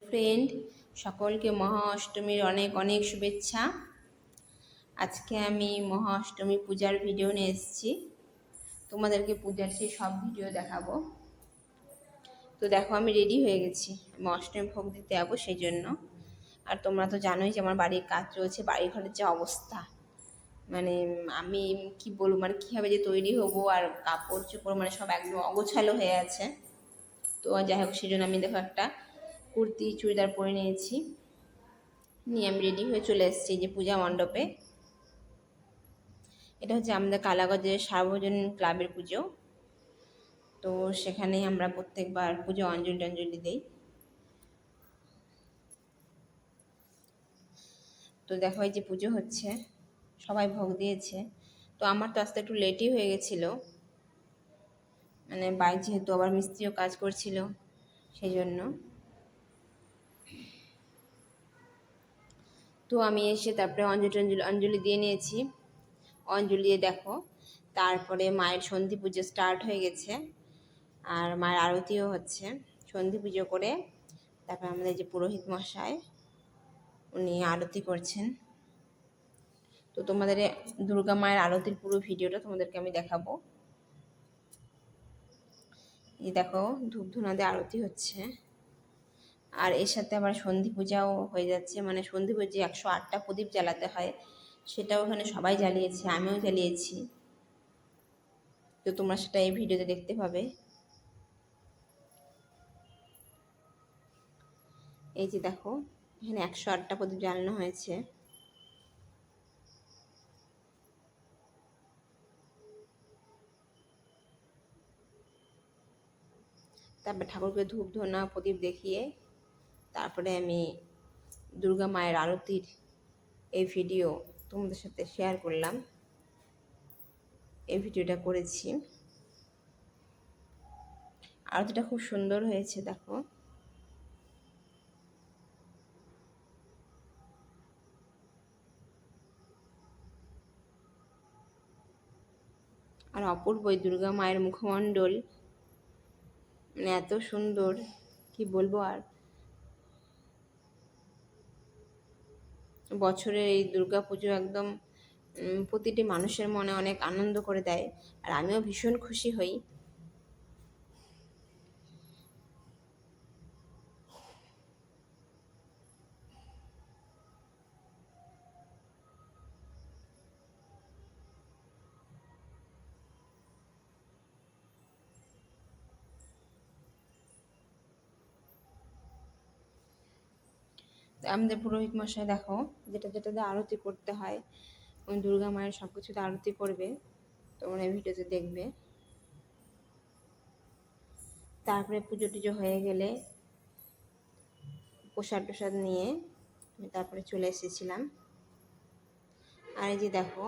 Friend, সকলকে মহা অষ্টমীর অনেক অনেক শুভেচ্ছা। আজকে আমি মহা অষ্টমী পূজার ভিডিও নিয়ে এসেছি। তোমাদেরকে পূজার সেই সব ভিডিও দেখাবো। তো দেখো, আমি রেডি হয়ে গেছি, আমি অষ্টমী ভোগ দিতে যাবো সেই জন্য। আর তোমরা তো জানোই যে আমার বাড়ির কাজ চলছে, বাড়ির ঘরের যে অবস্থা, মানে আমি কি বলবো, মানে কীভাবে যে তৈরি হবো, আর কাপড় চোপড় মানে সব একদম অগোছালো হয়ে আছে। তো যাই হোক, সেই জন্য আমি দেখো একটা কুর্তি চুড়িদার পরে নিয়েছি, নিয়ে আমি রেডি হয়ে চলে এসেছি যে পূজা মণ্ডপে। এটা হচ্ছে আমাদের কালাগঞ্জের সার্বজনীন ক্লাবের পুজো। তো সেখানেই আমরা প্রত্যেকবার পুজো অঞ্জলি টঞ্জলি দিই। তো দেখো, এই যে পুজো হচ্ছে, সবাই ভোগ দিয়েছে। তো আমার তো আসতে একটু লেটই হয়ে গেছিলো, মানে বাইরে যেহেতু আবার মিস্ত্রিও কাজ করছিল সেই জন্য। তো আমি এসে তারপরে অঞ্জলি দিয়ে নিয়েছি। অঞ্জলি দিয়ে দেখো, তারপরে মায়ের সন্ধি পুজো স্টার্ট হয়ে গেছে, আর মায়ের আরতিও হচ্ছে। সন্ধি পুজো করে তারপরে আমাদের যে পুরোহিত মশাই, উনি আরতি করছেন। তো তোমাদের দুর্গা মায়ের আরতির পুরো ভিডিওটা তোমাদেরকে আমি দেখাবো। এই দেখো, ধূপ ধুনা দিয়ে আরতি হচ্ছে, আর এর সাথে আবার সন্ধি পূজাও হয়ে যাচ্ছে। মানে সন্ধি পুজো 108টা প্রদীপ জ্বালাতে হয়, সেটাও ওখানে সবাই জ্বালিয়েছে, আমিও জ্বালিয়েছি। তো তোমরা সেটা এই ভিডিওতে দেখতে পাবে। এই যে দেখো, এখানে 108টা প্রদীপ জ্বালানো হয়েছে। তারপরে ঠাকুরকে ধূপ ধুনা প্রদীপ দেখিয়ে তারপরে আমি দুর্গা মায়ের আরতির এই ভিডিও তোমাদের সাথে শেয়ার করলাম। এই ভিডিওটা করেছি, আরতিটা খুব সুন্দর হয়েছে দেখো। আর অপূর্ব দুর্গা মায়ের মুখমণ্ডল, মানে এত সুন্দর, কি বলবো আর। বছরের এই দুর্গা পুজো একদম প্রতিটি মানুষের মনে অনেক আনন্দ করে দেয়, আর আমিও ভীষণ খুশি হই। আমাদের পুরোহিত মশাই দেখো, যেটা যেটাতে আরতি করতে হয়, ওই দুর্গা মায়ের সব কিছুতে আরতি করবে, তোমরা এই ভিডিওতে দেখবে। তারপরে পুজো টুজো হয়ে গেলে প্রসাদ টোসাদ নিয়ে আমি তারপরে চলে এসেছিলাম। আর এই যে দেখো,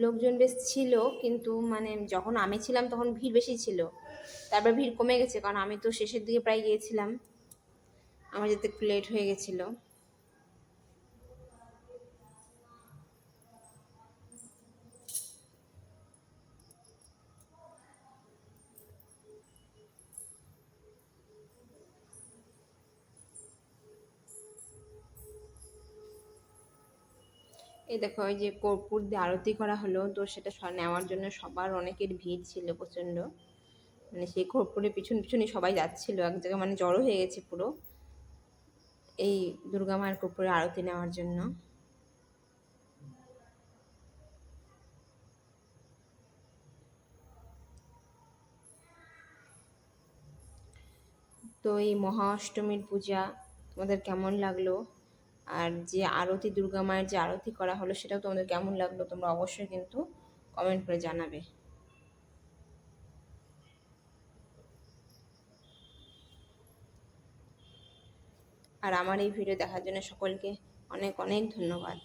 লোকজন বেশ ছিল, কিন্তু মানে যখন আমি ছিলাম তখন ভিড় বেশি ছিল, তারপর ভিড় কমে গেছে, কারণ আমি তো শেষের দিকে প্রায় গিয়েছিলাম, আমার যেতে একটু লেট হয়ে গেছিলো। এই দেখো, ওই যে কর্পূর দিয়ে আরতি করা হলো, তো সেটা নেওয়ার জন্য সবার অনেকের ভিড় ছিল প্রচণ্ড। মানে সেই কর্পূরের পিছন পিছনই সবাই যাচ্ছিল এক জায়গায়, মানে জড়ো হয়ে গেছে পুরো এই দুর্গা মায়ের কর্পূরের আরতি নেওয়ার জন্য। তো এই মহা অষ্টমীর পূজা তোমাদের কেমন লাগলো, আর যে আরতি দুর্গা মায়ের যে আরতি করা হলো সেটাও তোমাদের কেমন লাগলো, তোমরা অবশ্যই কিন্তু কমেন্ট করে জানাবে। আর আমার এই ভিডিও দেখার জন্য সকলকে অনেক অনেক ধন্যবাদ।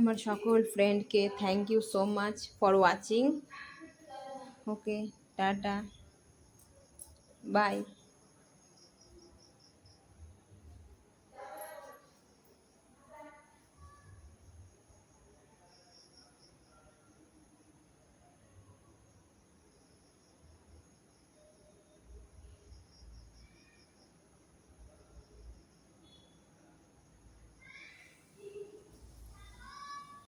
আমার সকল ফ্রেন্ডকে thank you so much for watching. Okay, tata, by.